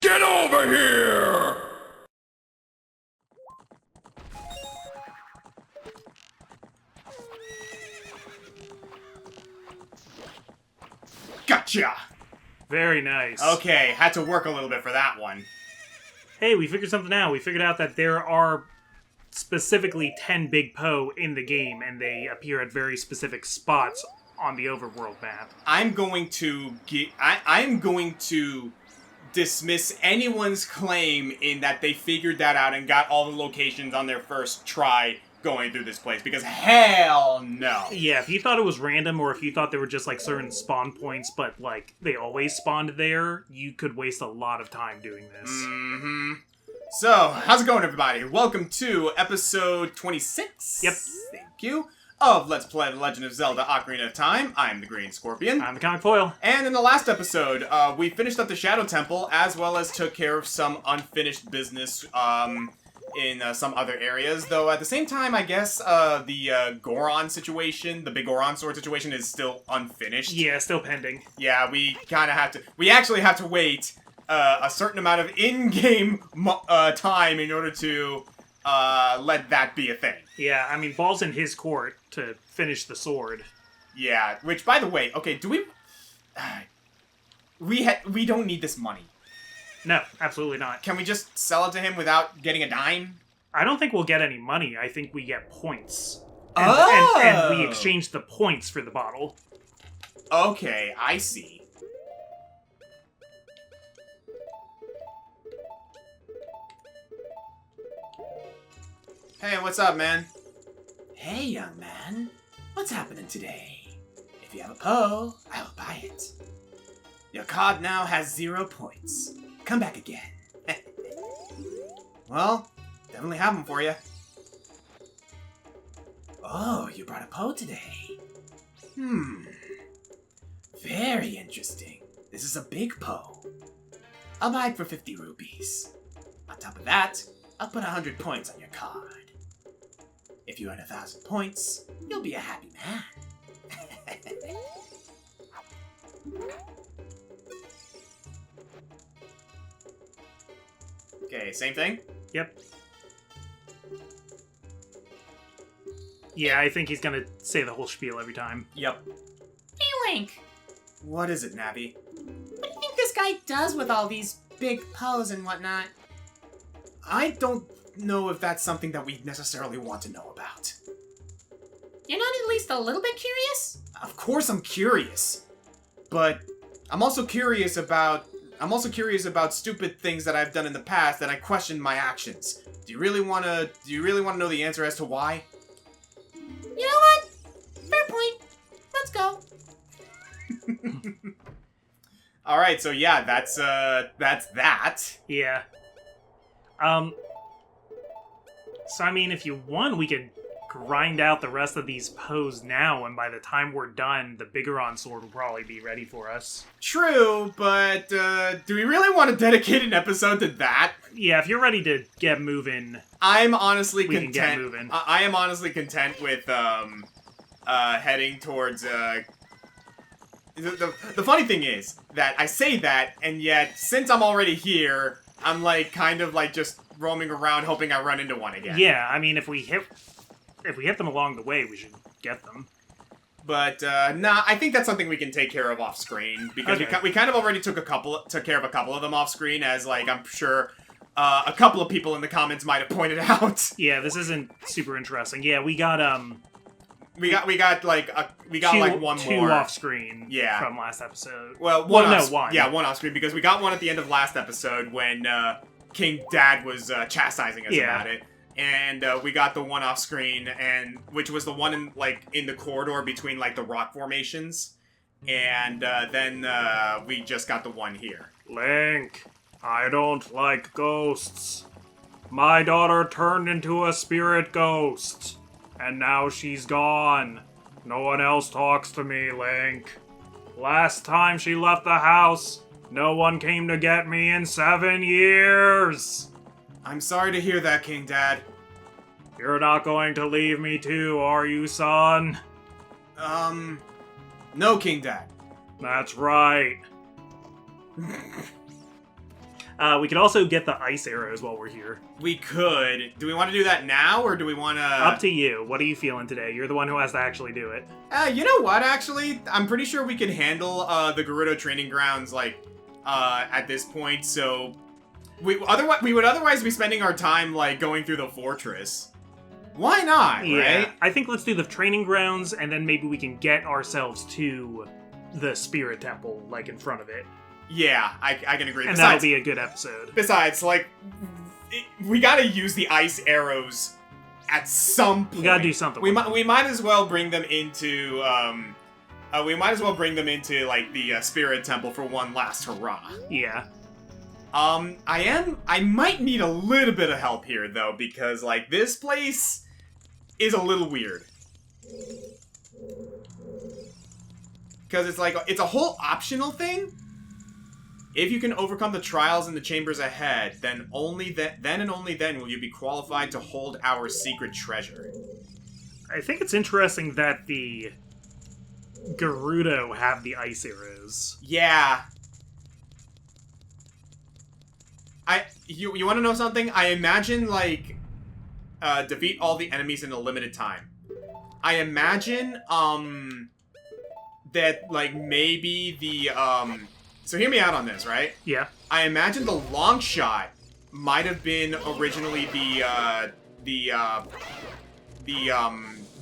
Get over here! Gotcha! Very nice. Okay, had to work a little bit for that one. Hey, we figured something out. We figured out that there are specifically 10 Big Poe in the game, and they appear at very specific spots on the overworld map. I'm going to I'm going to dismiss anyone's claim in that they figured that out and got all the locations on their first try going through this place, because hell no. Yeah, if you thought it was random, or if you thought there were just, like, certain spawn points, but, like, they always spawned there, you could waste a lot of time doing this. Mm-hmm. So, how's it going, everybody? Welcome to episode 26. Yep. Thank you. Of Let's Play The Legend of Zelda Ocarina of Time. I'm the Green Scorpion. I'm the ComicFoil. And in the last episode, we finished up the Shadow Temple, as well as took care of some unfinished business, in some other areas. Though, at the same time, I guess, the Goron situation, the big Goron sword situation, is still unfinished. Yeah, still pending. Yeah, we kind of have to... We actually have to wait a certain amount of in-game time in order to let that be a thing. Yeah, I mean, ball's in his court to finish the sword. Yeah, which, by the way, okay, do we... we don't need this money. No, absolutely not. Can we just sell it to him without getting a dime? I don't think we'll get any money. I think we get points. Oh! And we exchange the points for the bottle. Okay, I see. Hey, what's up, man? Hey, young man. What's happening today? If you have a Poe, I will buy it. Your card now has 0 points. Come back again. Well, definitely have them for you. Oh, you brought a Poe today. Very interesting. This is a big Poe. I'll buy it for 50 rupees. On top of that, I'll put 100 points on your card. If you earn 1,000 points, you'll be a happy man. Okay, same thing? Yep. Yeah, I think he's gonna say the whole spiel every time. Yep. Hey, Link. What is it, Navi? What do you think this guy does with all these big Poes and whatnot? I don't know if that's something that we necessarily want to know about. You're not at least a little bit curious? Of course I'm curious. But I'm also curious about stupid things that I've done in the past that I question my actions. Do you really want to know the answer as to why? You know what? Fair point. Let's go. All right, so yeah, that's that. Yeah. So, I mean, if you want, we could grind out the rest of these Poes now, and by the time we're done, the Bigoron sword will probably be ready for us. True, but do we really want to dedicate an episode to that? Yeah, if you're ready to get moving, I'm honestly we can get content. moving. I am honestly content with heading towards The funny thing is that I say that, and yet since I'm already here, I'm like kind of like just roaming around hoping I run into one again. Yeah, I mean, if we hit them along the way, we should get them. But nah, I think that's something we can take care of off screen, because Okay. we kind of already took care of a couple of them off screen, as like I'm sure a couple of people in the comments might have pointed out. Yeah, this isn't super interesting. Yeah, we got we got one two more off screen. Yeah. From last episode. Well, one. Yeah, one off screen, because we got one at the end of last episode when King Dad was chastising us about it. And we got the one off screen, and which was the one in the corridor between like the rock formations, and then we just got the one here. Link, I don't like ghosts. My daughter turned into a spirit ghost, and now she's gone. No one else talks to me, Link. Last time she left the house, no one came to get me in 7 years. I'm sorry to hear that, King Dad. You're not going to leave me too, are you, son? No, King Dad. That's right. We could also get the ice arrows while we're here. We could. Do we want to do that now, or do we want to... Up to you. What are you feeling today? You're the one who has to actually do it. You know what, actually? I'm pretty sure we can handle the Gerudo Training Grounds, like, at this point, so... We would otherwise be spending our time, like, going through the fortress. Why not, right? I think let's do the training grounds, and then maybe we can get ourselves to the Spirit Temple, like, in front of it. Yeah, I can agree. And that'll be a good episode. Besides, like, we gotta use the ice arrows at some point. We gotta do something. We might as well bring them into, like, the Spirit Temple for one last hurrah. Yeah. I might need a little bit of help here, though, because, like, this place is a little weird. Because it's like, it's a whole optional thing. If you can overcome the trials in the chambers ahead, then and only then will you be qualified to hold our secret treasure. I think it's interesting that the Gerudo have the ice arrows. Yeah. You want to know something? I imagine, like, defeat all the enemies in a limited time. I imagine, that, like, maybe the, so hear me out on this, right? Yeah. I imagine the long shot might have been originally the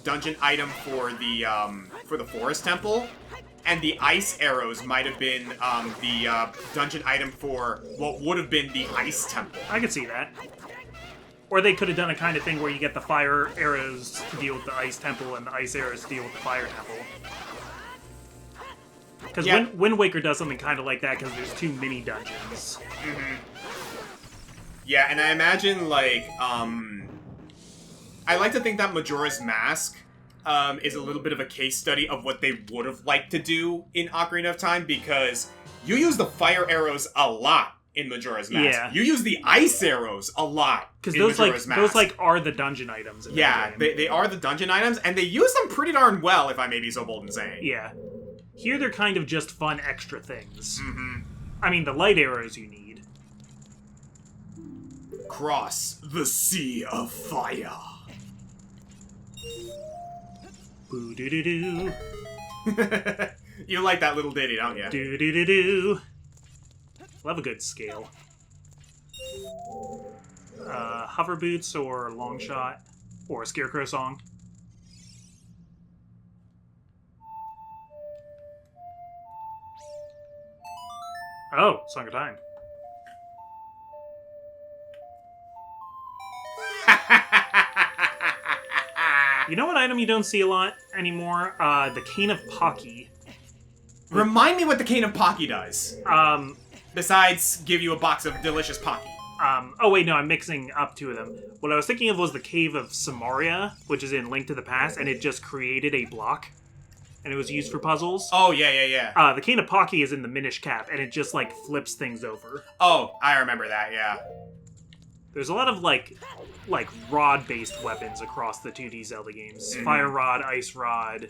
dungeon item for the forest temple, and the ice arrows might have been the dungeon item for what would have been the ice temple. I could see that. Or they could have done a kind of thing where you get the fire arrows to deal with the ice temple and the ice arrows to deal with the fire temple. Because Wind Waker does something kind of like that because there's 2 mini dungeons. Mm-hmm. Yeah, and I imagine, like, I like to think that Majora's Mask is a little bit of a case study of what they would have liked to do in Ocarina of Time, because you use the fire arrows a lot in Majora's Mask. Yeah. You use the ice arrows a lot in Majora's Mask. Those are the dungeon items in the game. They are the dungeon items, and they use them pretty darn well, if I may be so bold in saying. Yeah. Here they're kind of just fun extra things. Mm-hmm. I mean, the light arrows you need. Cross the Sea of Fire. Boo-doo-doo-doo. You like that little ditty, don't you? Do-do-do-do. Love a good scale. Hover boots or long shot or a scarecrow song. Oh, Song of Time. You know what item you don't see a lot anymore? The Cane of Pocky. Remind me what the Cane of Pocky does. Besides give you a box of delicious Pocky. Oh wait, no, I'm mixing up 2 of them. What I was thinking of was the Cave of Samaria, which is in Link to the Past, and it just created a block. And it was used for puzzles. Oh, yeah. The Cane of Pocky is in the Minish Cap, and it just, like, flips things over. Oh, I remember that, yeah. There's a lot of, like rod-based weapons across the 2D Zelda games. Mm-hmm. Fire Rod, Ice Rod.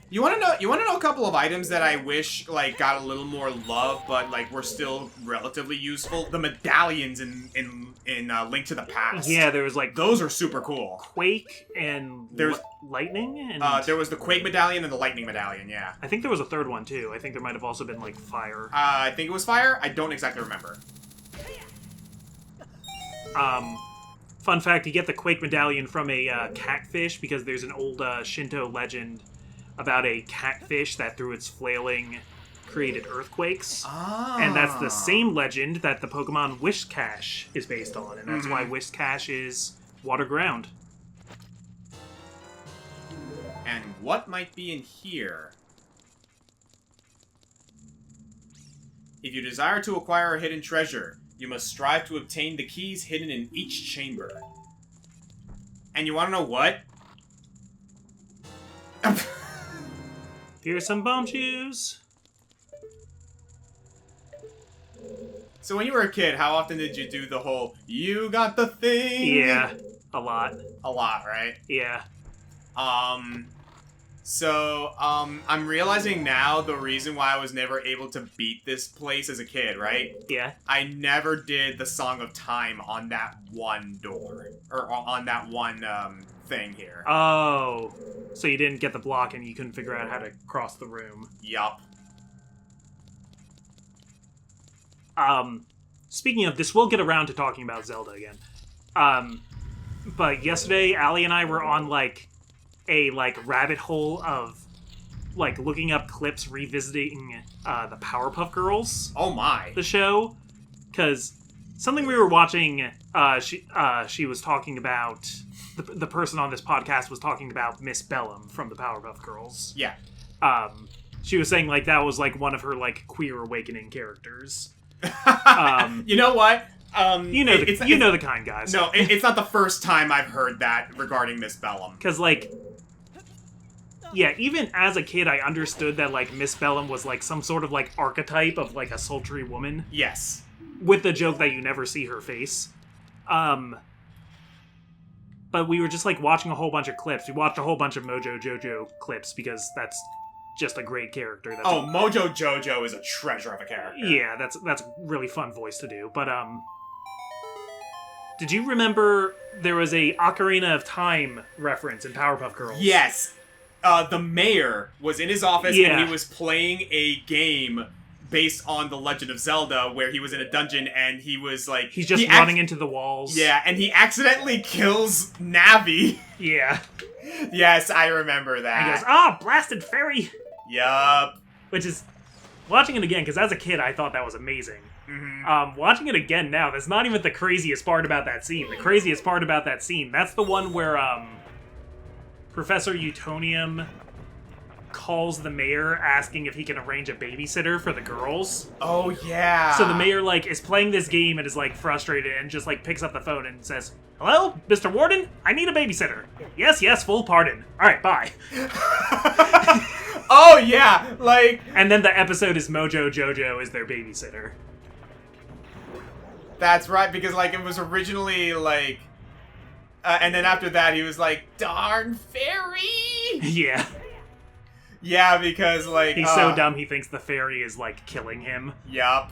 You wanna know a couple of items that I wish, like, got a little more love, but, like, were still relatively useful? The medallions in Link to the Past. Yeah, there was, like... Those are super cool. Quake and... There's lightning? And... there was the Quake medallion and the lightning medallion, yeah. I think there was a third one, too. I think there might have also been, like, fire. I think it was fire? I don't exactly remember. Fun fact, you get the Quake medallion from a catfish, because there's an old Shinto legend about a catfish that through its flailing created earthquakes. Ah. And that's the same legend that the Pokemon Whiscash is based on, and that's why Whiscash is water ground. And what might be in here? If you desire to acquire a hidden treasure, you must strive to obtain the keys hidden in each chamber. And you want to know what? Here's some bomb shoes. So when you were a kid, how often did you do the whole, you got the thing? Yeah, a lot. A lot, right? Yeah. So, I'm realizing now the reason why I was never able to beat this place as a kid, right? Yeah. I never did the Song of Time on that one door. Or on that one, thing here. Oh. So you didn't get the block and you couldn't figure out how to cross the room. Yup. Speaking of this, we'll get around to talking about Zelda again. But yesterday, Allie and I were on, like, a, like, rabbit hole of, like, looking up clips revisiting, the Powerpuff Girls. Oh my. The show. Because something we were watching, she was talking about, the person on this podcast was talking about Miss Bellum from the Powerpuff Girls. Yeah. She was saying, like, that was, like, one of her, like, queer awakening characters. You know what? You know the kind, guys. No, it's not the first time I've heard that regarding Miss Bellum. Because, like, yeah, even as a kid, I understood that, like, Miss Bellum was, like, some sort of, like, archetype of, like, a sultry woman. Yes. With the joke that you never see her face. But we were just, like, watching a whole bunch of clips. We watched a whole bunch of Mojo Jojo clips, because that's just a great character. Mojo Jojo is a treasure of a character. Yeah, that's a really fun voice to do. But, did you remember there was a Ocarina of Time reference in Powerpuff Girls? Yes. The mayor was in his office and he was playing a game based on The Legend of Zelda where he was in a dungeon and he was like... He's just running into the walls. Yeah, and he accidentally kills Navi. Yeah. Yes, I remember that. And he goes, blasted fairy! Yup. Which is... Watching it again, because as a kid I thought that was amazing. Mm-hmm. Watching it again now, that's not even the craziest part about that scene. The craziest part about that scene, that's the one where, Professor Utonium calls the mayor asking if he can arrange a babysitter for the girls. Oh, yeah. So the mayor, like, is playing this game and is, like, frustrated and just, like, picks up the phone and says, "Hello, Mr. Warden? I need a babysitter." Yes, full pardon. Alright, bye. Oh, yeah, like... And then the episode is Mojo Jojo is their babysitter. That's right, because, like, it was originally, like... and then after that, he was like, "Darn fairy!" Yeah. Yeah, because, like... He's so dumb he thinks the fairy is, like, killing him. Yup.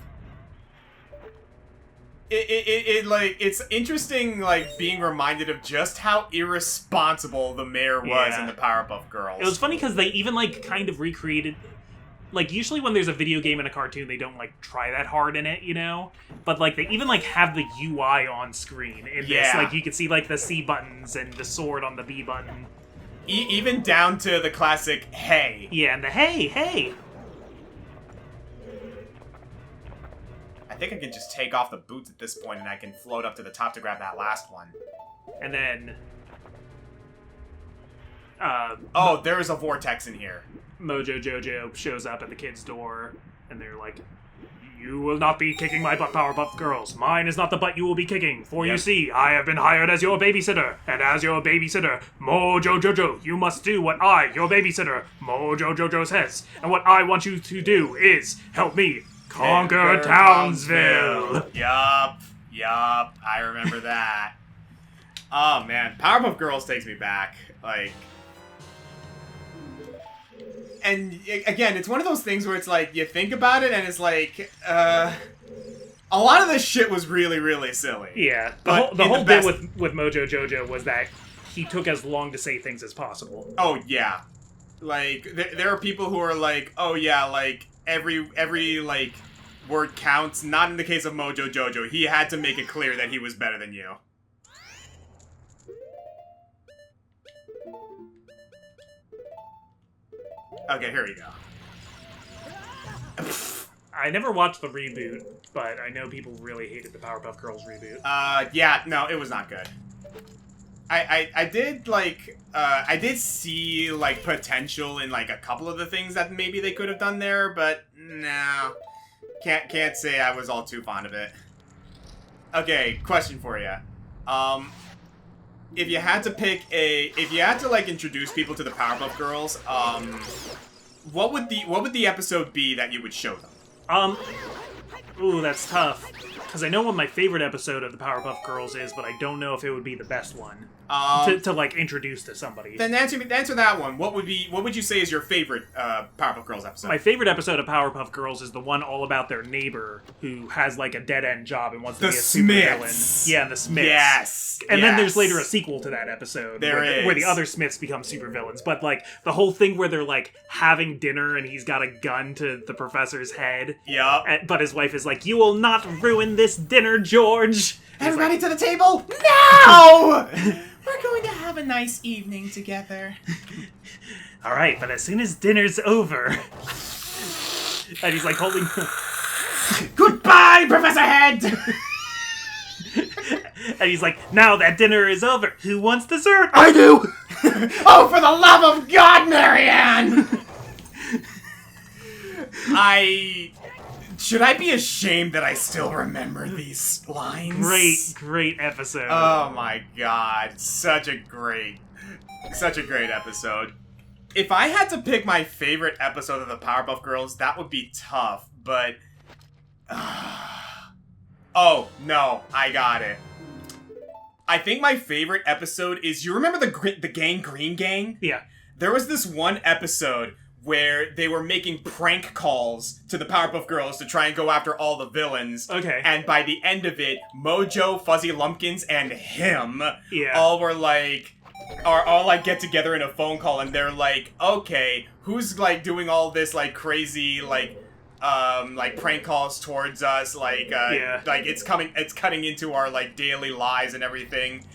It's interesting, like, being reminded of just how irresponsible the mayor was in the Powerpuff Girls. It was funny because they even, like, kind of recreated... Like, usually when there's a video game and a cartoon, they don't, like, try that hard in it, you know? But, like, they even, like, have the UI on screen in this. Like, you can see, like, the C buttons and the sword on the B button. Even down to the classic, hey. Yeah, and the hey! I think I can just take off the boots at this point and I can float up to the top to grab that last one. And then... there is a vortex in here. Mojo Jojo shows up at the kid's door, and they're like, "You will not be kicking my butt, Powerpuff Girls. Mine is not the butt you will be kicking, for you see, I have been hired as your babysitter, and as your babysitter, Mojo Jojo, you must do what I, your babysitter, Mojo Jojo says, and what I want you to do is help me conquer Townsville." Yup, I remember that. Oh man, Powerpuff Girls takes me back, like... And again, it's one of those things where it's like, you think about it and it's like, a lot of this shit was really, really silly. Yeah, the whole bit with Mojo Jojo was that he took as long to say things as possible. Oh, yeah. Like, there are people who are like, oh yeah, like, every like, word counts. Not in the case of Mojo Jojo. He had to make it clear that he was better than you. Okay, here we go. I never watched the reboot, but I know people really hated the Powerpuff Girls reboot. Yeah, no, it was not good. I did, like, I did see, like, potential in, like, a couple of the things that maybe they could have done there, but, no. Can't say I was all too fond of it. Okay, question for you. If you had to like introduce people to the Powerpuff Girls, what would the episode be that you would show them? Ooh, that's tough. Because I know what my favorite episode of the Powerpuff Girls is, but I don't know if it would be the best one to like introduce to somebody. Then answer that one. What would you say is your favorite Powerpuff Girls episode? My favorite episode of Powerpuff Girls is the one all about their neighbor who has like a dead end job and wants to be a supervillain. Yeah, the Smiths. Yes. And then there's later a sequel to that episode where the other Smiths become supervillains. But like the whole thing where they're like having dinner and he's got a gun to the professor's head. Yup. But his wife is like, "You will not ruin this dinner, George." Everybody to the table now! We're going to have a nice evening together. All right, but as soon as dinner's over, and he's like holding. Goodbye, Professor Head! And he's like, "Now that dinner is over, who wants dessert?" I do! Oh, for the love of God, Marianne! Should I be ashamed that I still remember these lines? Great episode. Oh my god. Such a great episode. If I had to pick my favorite episode of the Powerpuff Girls, that would be tough, but... Oh, no, I got it. I think my favorite episode is, you remember the Gang Green Gang? Yeah. There was this one episode where they were making prank calls to the Powerpuff Girls to try and go after all the villains. Okay. And by the end of it, Mojo, Fuzzy Lumpkins, and him all get together in a phone call, and they're like, okay, who's like doing all this like crazy like prank calls towards us, like it's cutting into our like daily lives and everything.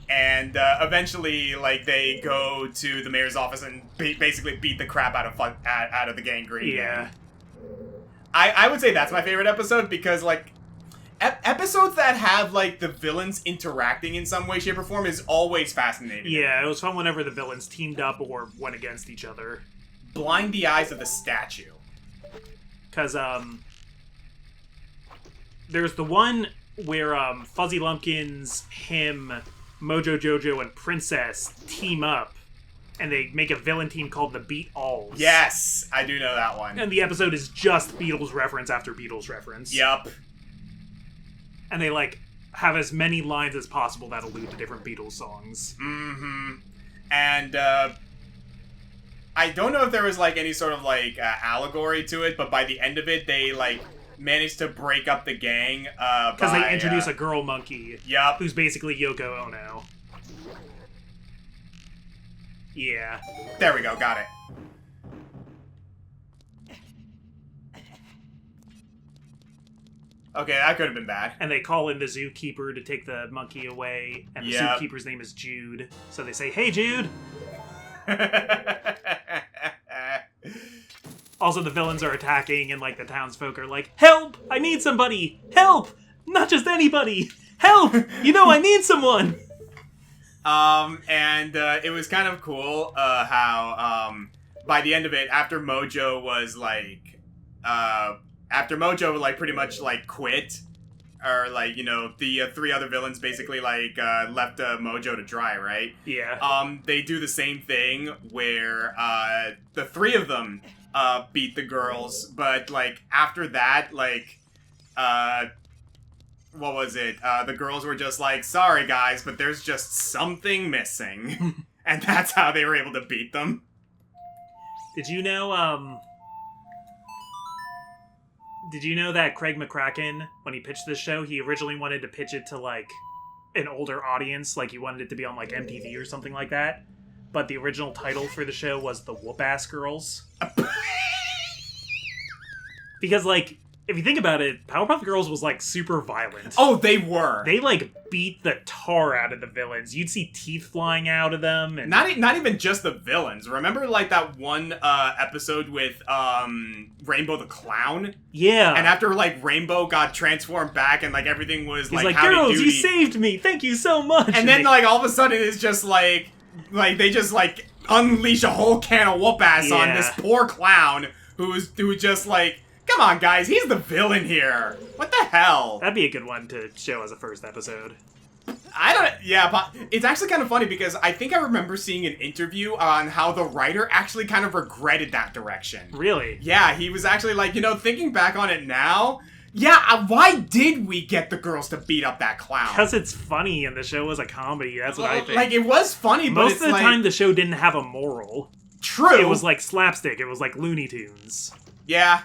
And eventually, like, they go to the mayor's office and basically beat the crap out of the Gang Green. Yeah. I would say that's my favorite episode because, like, episodes that have, like, the villains interacting in some way, shape, or form is always fascinating. Yeah, it was fun whenever the villains teamed up or went against each other. Blind the eyes of the statue. Because, there's the one where, Fuzzy Lumpkins, him... Mojo Jojo and Princess team up, and they make a villain team called the Beat Alls. Yes, I do know that one. And the episode is just Beatles reference after Beatles reference. Yup. And they, like, have as many lines as possible that allude to different Beatles songs. Mm-hmm. And, I don't know if there was, like, any sort of, like, allegory to it, but by the end of it, they, like... managed to break up the gang because they introduce a girl monkey. Yup. Who's basically Yoko Ono. Yeah. There we go, got it. Okay, that could have been bad. And they call in the zookeeper to take the monkey away, and the zookeeper's name is Jude. So they say, "Hey, Jude!" Also, the villains are attacking, and, like, the townsfolk are like, "Help! I need somebody! Help! Not just anybody! Help! You know I need someone!" And it was kind of cool, how, by the end of it, after Mojo was, like, pretty much, like, quit, or, like, you know, the three other villains basically, like, left Mojo to dry, right? Yeah. They do the same thing where, the three of them... beat the girls, but, like, after that, like, what was it? The girls were just like, "Sorry, guys, but there's just something missing." And that's how they were able to beat them. Did you know that Craig McCracken, when he pitched this show, he originally wanted to pitch it to, like, an older audience, like, he wanted it to be on, like, MTV or something like that? But the original title for the show was The Whoop-Ass Girls. Because, like, if you think about it, Powerpuff Girls was, like, super violent. Oh, they were! They, like, beat the tar out of the villains. You'd see teeth flying out of them. And Not even just the villains. Remember, like, that one episode with Rainbow the Clown? Yeah. And after, like, Rainbow got transformed back and, like, everything was, He's like, like, "Girls, you saved me! Thank you so much!" And then, like, all of a sudden it's just, like, they just, like, unleash a whole can of whoop-ass on this poor clown who just, like, come on, guys, he's the villain here. What the hell? That'd be a good one to show as a first episode. But it's actually kind of funny because I think I remember seeing an interview on how the writer actually kind of regretted that direction. Really? Yeah, he was actually like, you know, thinking back on it now, Yeah, why did we get the girls to beat up that clown? Because it's funny and the show was a comedy. That's what I think. Like, it was funny, but most of the time the show didn't have a moral. True. It was like slapstick. It was like Looney Tunes. Yeah.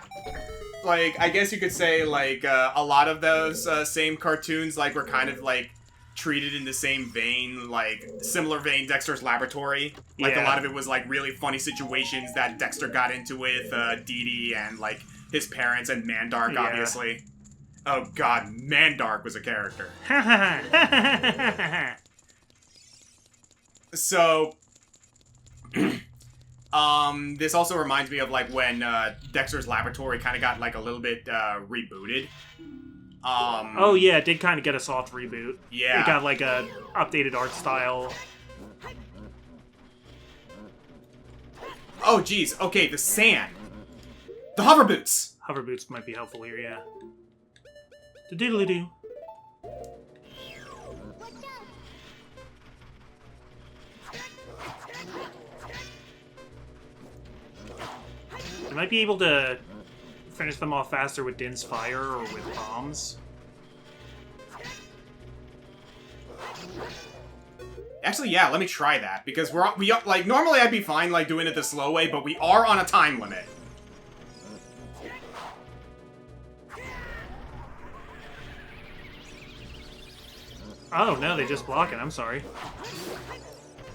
Like, I guess you could say, like, a lot of those same cartoons, like, were kind of, like, treated in the same vein, like, similar vein, Dexter's Laboratory. Like, a lot of it was, like, really funny situations that Dexter got into with Dee Dee and, like, his parents and Mandark, obviously. Oh, God, Mandark was a character. So... this also reminds me of, like, when, Dexter's Laboratory kind of got, like, a little bit, rebooted. Oh, yeah, it did kind of get a soft reboot. Yeah. It got, like, a updated art style. Oh, geez. Okay, the sand. The hover boots. Hover boots might be helpful here, yeah. Do-diddly-doo. You might be able to finish them off faster with Din's fire or with bombs. Actually, yeah, let me try that, because we are, like, normally I'd be fine, like, doing it the slow way, but we are on a time limit. Oh, no, they just block it. I'm sorry.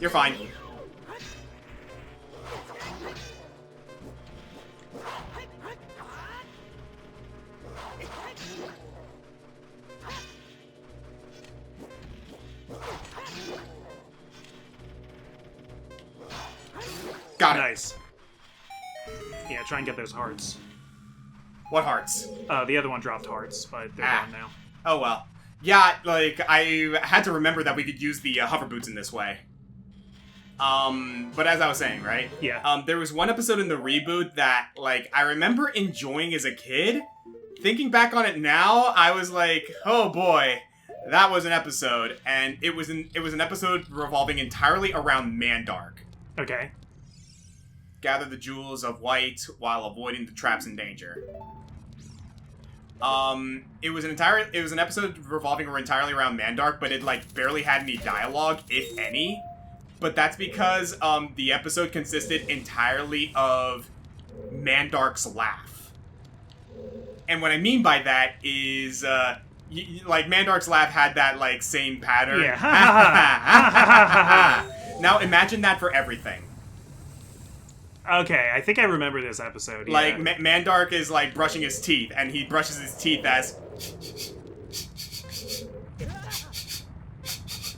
You're fine. Got it. Nice. Yeah, try and get those hearts. What hearts? The other one dropped hearts, but they're gone now. Oh, well. Yeah, like, I had to remember that we could use the hover boots in this way. But as I was saying, right? Yeah. There was one episode in the reboot that, like, I remember enjoying as a kid. Thinking back on it now, I was like, oh boy, that was an episode. And it was an episode revolving entirely around Mandark. Okay. Gather the jewels of white while avoiding the traps and danger. It was an episode revolving entirely around Mandark, but it, like, barely had any dialogue, if any. But that's because, the episode consisted entirely of Mandark's laugh. And what I mean by that is, like, Mandark's laugh had that, like, same pattern. Yeah. Now imagine that for everything. Okay, I think I remember this episode. Yeah. Like, Mandark is, like, brushing his teeth, and he brushes his teeth as...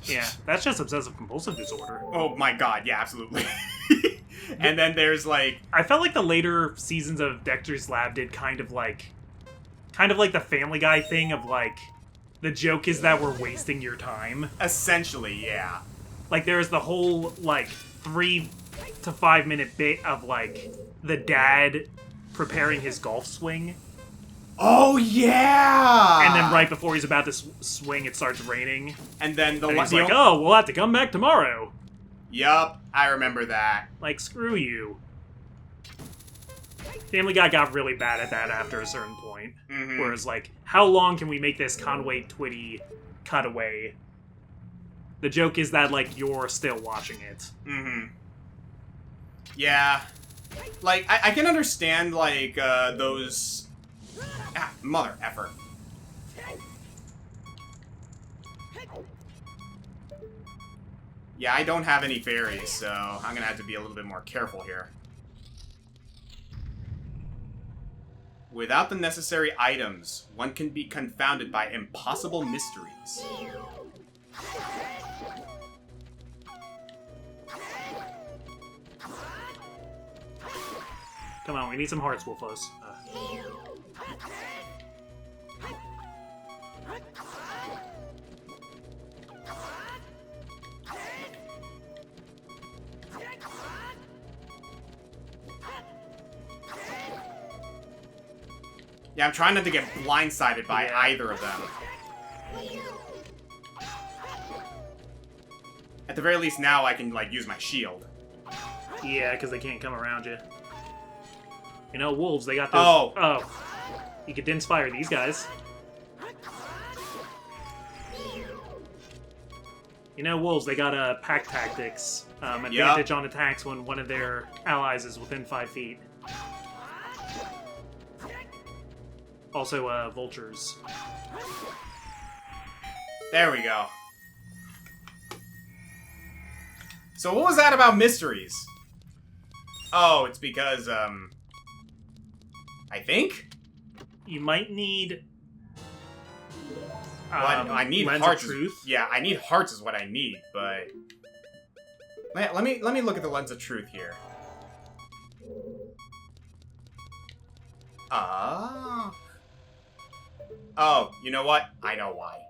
Yeah, that's just obsessive-compulsive disorder. Oh my god, yeah, absolutely. And then there's, like... I felt like the later seasons of Dexter's Lab did kind of like the Family Guy thing of, like, the joke is that we're wasting your time. Essentially, yeah. Like, there's the whole, like, 3 to 5 minute bit of, like, the dad preparing his golf swing. Oh, yeah! And then right before he's about to swing, it starts raining. And then And he's like, oh, we'll have to come back tomorrow. Yup, I remember that. Like, screw you. Family Guy got really bad at that after a certain point. Mm-hmm. Whereas, like, how long can we make this Conway Twitty cutaway? The joke is that, like, you're still watching it. Mm-hmm. Yeah. Like, I can understand, like, those... Ah, mother effer. Yeah, I don't have any fairies, so I'm gonna have to be a little bit more careful here. Without the necessary items, one can be confounded by impossible mysteries. Come on, we need some hearts, Wolfos. Yeah, I'm trying not to get blindsided by either of them. At the very least, now I can, like, use my shield. Yeah, because they can't come around you. You know, wolves, they got those... Oh. Oh. You could inspire these guys. You know, wolves, they got a pack tactics. Advantage on attacks when one of their allies is within 5 feet. Also, vultures. There we go. So what was that about mysteries? Oh, it's because, I think? You might need... I need Lens hearts. of Truth. Yeah, I need hearts is what I need, but... Let me look at the Lens of Truth here. Oh, you know what? I know why.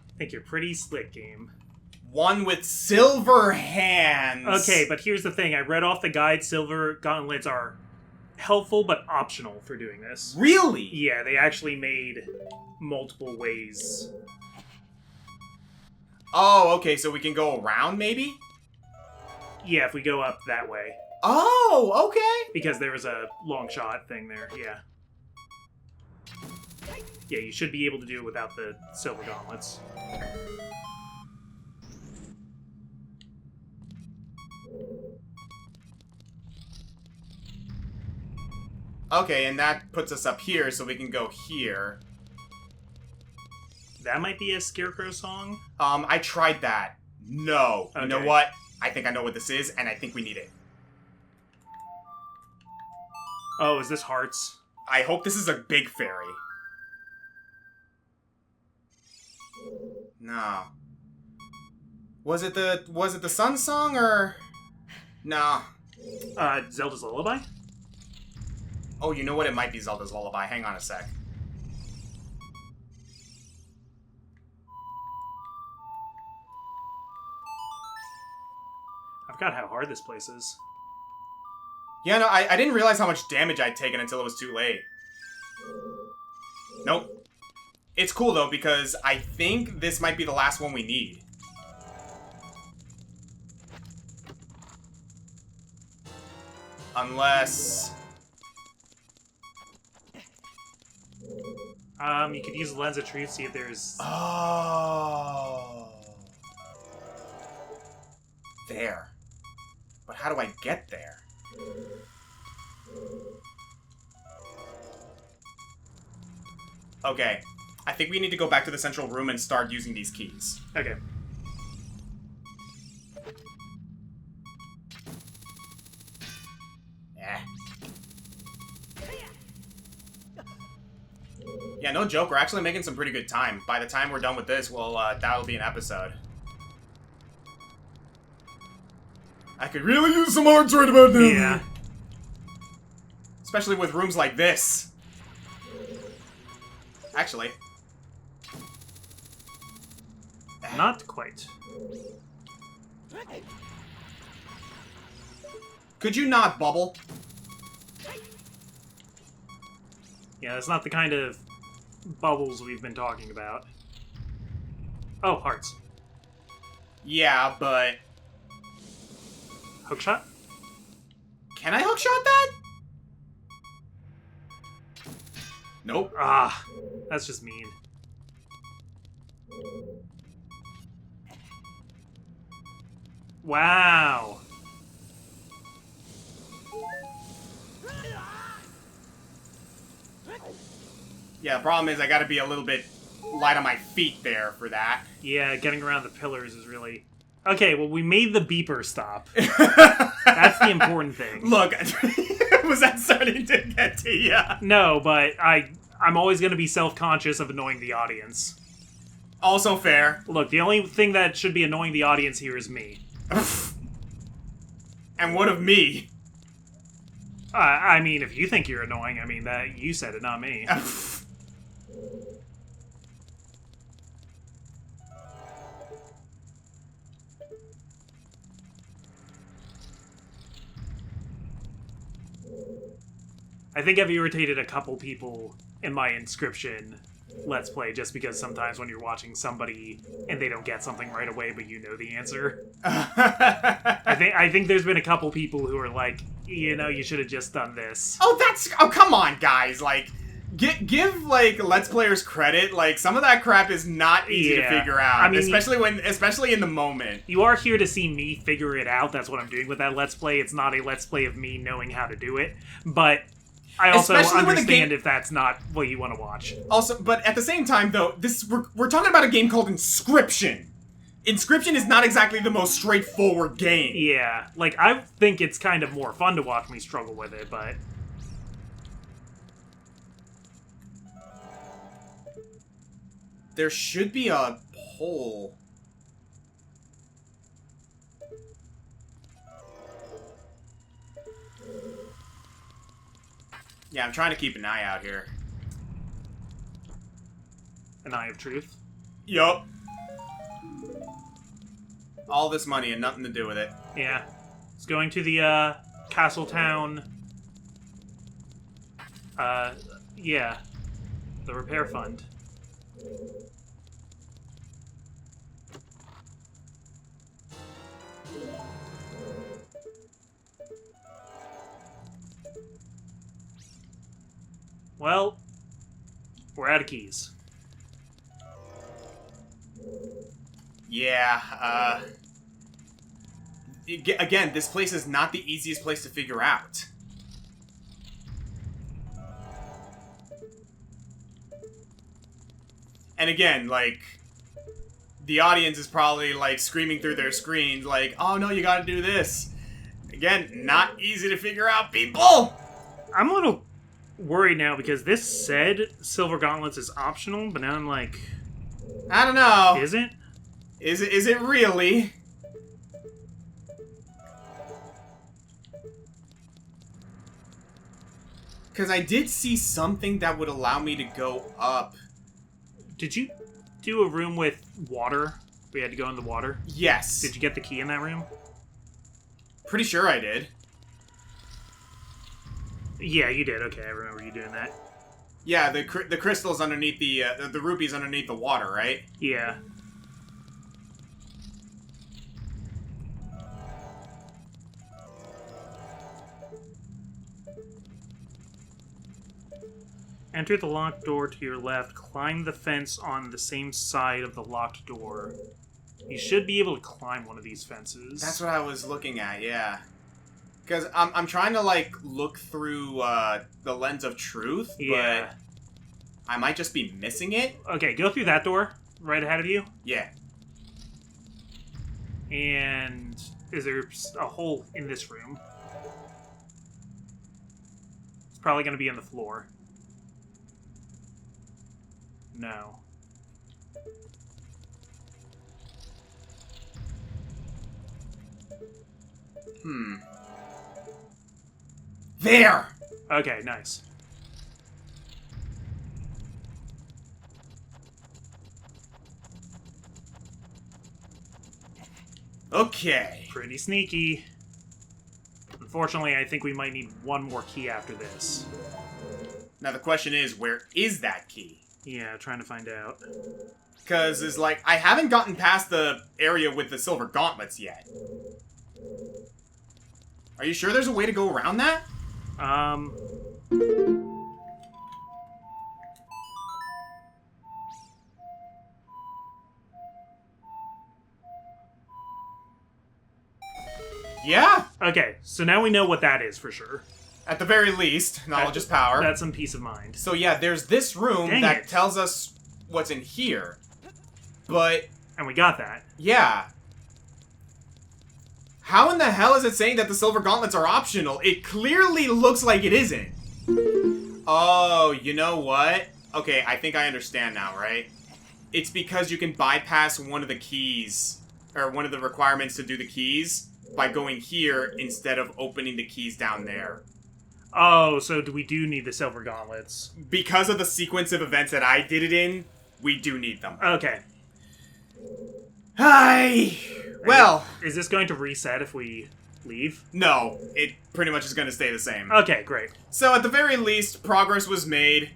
I think you're pretty slick, game. One with silver hands! Okay, but here's the thing. I read off the guide. Silver gauntlets are helpful, but optional for doing this. Really? Yeah, they actually made multiple ways. Oh, okay, so we can go around, maybe? Yeah, if we go up that way. Oh, okay! Because there was a long shot thing there, yeah. Yeah, you should be able to do it without the silver gauntlets. Okay, and that puts us up here, so we can go here. That might be a Scarecrow song? I tried that. No. Okay. You know what? I think I know what this is, and I think we need it. Oh, is this Hearts? I hope this is a big fairy. No. Was it the Sun Song, or... Nah. Zelda's Lullaby? Oh, you know what? It might be Zelda's Lullaby. Hang on a sec. I forgot how hard this place is. Yeah, no, I didn't realize how much damage I'd taken until it was too late. Nope. It's cool, though, because I think this might be the last one we need. Unless... You could use the Lens of Truth, see if there's... Oh. There. But how do I get there? Okay. I think we need to go back to the central room and start using these keys. Okay. Yeah, no joke, we're actually making some pretty good time. By the time we're done with this, well, that'll be an episode. I could really use some hearts right about now. Yeah. Especially with rooms like this. Actually. Not quite. Could you not bubble? Yeah, that's not the kind of bubbles we've been talking about. Oh, hearts. Yeah, but... Hookshot? Can I hookshot that? Nope. Ah, that's just mean. Wow. Yeah, the problem is I gotta be a little bit light on my feet there for that. Yeah, getting around the pillars is really... Okay, well, we made the beeper stop. That's the important thing. Look, was that starting to get to you? No, but I'm always going to be self-conscious of annoying the audience. Also fair. Look, the only thing that should be annoying the audience here is me. And what of me? I mean, if you think you're annoying, I mean, that you said it, not me. I think I've irritated a couple people in my inscription Let's Play, just because sometimes when you're watching somebody and they don't get something right away, but you know the answer. I think there's been a couple people who are like, you should have just done this. Oh, come on, guys. Like, give like Let's Players credit. Like, some of that crap is not easy to figure out. I mean, especially in the moment. You are here to see me figure it out. That's what I'm doing with that Let's Play. It's not a Let's Play of me knowing how to do it, but I also understand if that's not what you want to watch. Also, but at the same time, though, we're talking about a game called Inscription. Inscription is not exactly the most straightforward game. Yeah, like, I think it's kind of more fun to watch me struggle with it, but... There should be a hole. Yeah, I'm trying to keep an eye out here. An eye of truth? Yup. All this money and nothing to do with it. Yeah. It's going to the, Castletown... yeah. The repair fund. Well, we're out of keys. Yeah, again, this place is not the easiest place to figure out. And again, like, the audience is probably, like, screaming through their screens, like, oh no, you gotta do this. Again, not easy to figure out, people! I'm a little worried now because this said Silver Gauntlets is optional, but now I'm like... I don't know. Is it? Is it really? Because I did see something that would allow me to go up. Did you do a room with water? We had to go in the water? Yes. Did you get the key in that room? Pretty sure I did. Yeah, you did. Okay, I remember you doing that. Yeah, the crystals underneath the rupees underneath the water, right? Yeah. Enter the locked door to your left. Climb the fence on the same side of the locked door. You should be able to climb one of these fences. That's what I was looking at, yeah. Because I'm trying to, like, look through the lens of truth, yeah. But I might just be missing it. Okay, go through that door right ahead of you. Yeah. And is there a hole in this room? It's probably going to be in the floor. No. There! Okay, nice. Okay. Pretty sneaky. Unfortunately, I think we might need one more key after this. Now the question is, where is that key? Yeah, trying to find out. Because it's like, I haven't gotten past the area with the silver gauntlets yet. Are you sure there's a way to go around that? Yeah! Okay, so now we know what that is for sure. At the very least, knowledge is power. That's some peace of mind. So yeah, there's this room Dang that it. tells us what's in here. But, And we got that. yeah. How in the hell is it saying that the silver gauntlets are optional? It clearly looks like it isn't. Oh, you know what? Okay, I think I understand now, right? It's because you can bypass one of the keys, or one of the requirements to do the keys, by going here instead of opening the keys down there. Oh, so we do need the silver gauntlets. Because of the sequence of events that I did it in, we do need them. Okay. Hi! Well... Is this going to reset if we leave? No, it pretty much is going to stay the same. Okay, great. So at the very least, progress was made.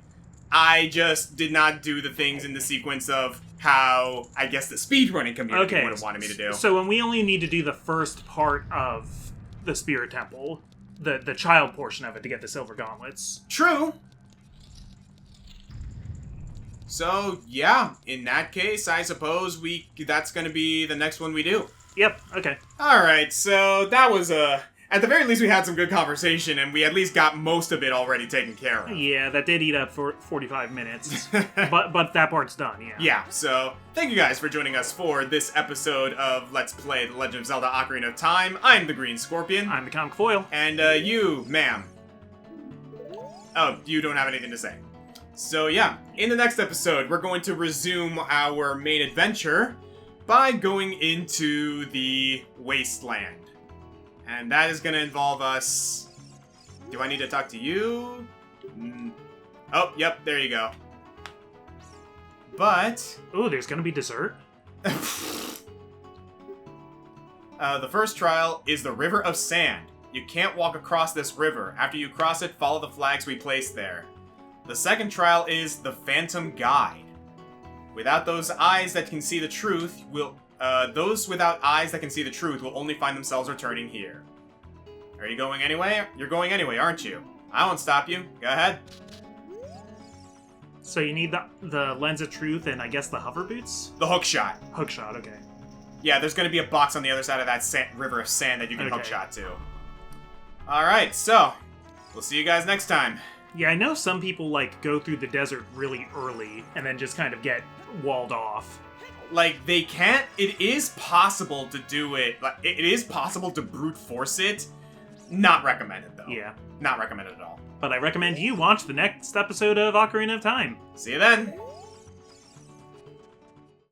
I just did not do the things in the sequence of how, I guess, the speedrunning community would have wanted me to do. So when we only need to do the first part of the Spirit Temple, the child portion of it to get the silver gauntlets. True. So, yeah, in that case, I suppose that's going to be the next one we do. Yep, okay. Alright, so that was at the very least we had some good conversation, and we at least got most of it already taken care of. Yeah, that did eat up for 45 minutes. but that part's done, yeah. Yeah, so thank you guys for joining us for this episode of Let's Play The Legend of Zelda Ocarina of Time. I'm the Green Scorpion. I'm the ComicFoil. And you, ma'am. Oh, you don't have anything to say. So yeah, in the next episode, we're going to resume our main adventure by going into the wasteland. And that is going to involve us... Do I need to talk to you? Oh, yep, there you go. But... Ooh, there's gonna be dessert? the first trial is the River of Sand. You can't walk across this river. After you cross it, follow the flags we placed there. The second trial is the Phantom Guide. Without those eyes that can see the truth, those without eyes that can see the truth will only find themselves returning here. Are you going anyway? You're going anyway, aren't you? I won't stop you. Go ahead. So you need the Lens of Truth and I guess the hover boots? The hook shot. Hook shot, okay. Yeah, there's going to be a box on the other side of that river of sand that you can hook shot to. Alright, so we'll see you guys next time. Yeah, I know some people, go through the desert really early and then just kind of get walled off. They can't... It is possible to do it. It is possible to brute force it. Not recommended, though. Yeah. Not recommended at all. But I recommend you watch the next episode of Ocarina of Time. See you then.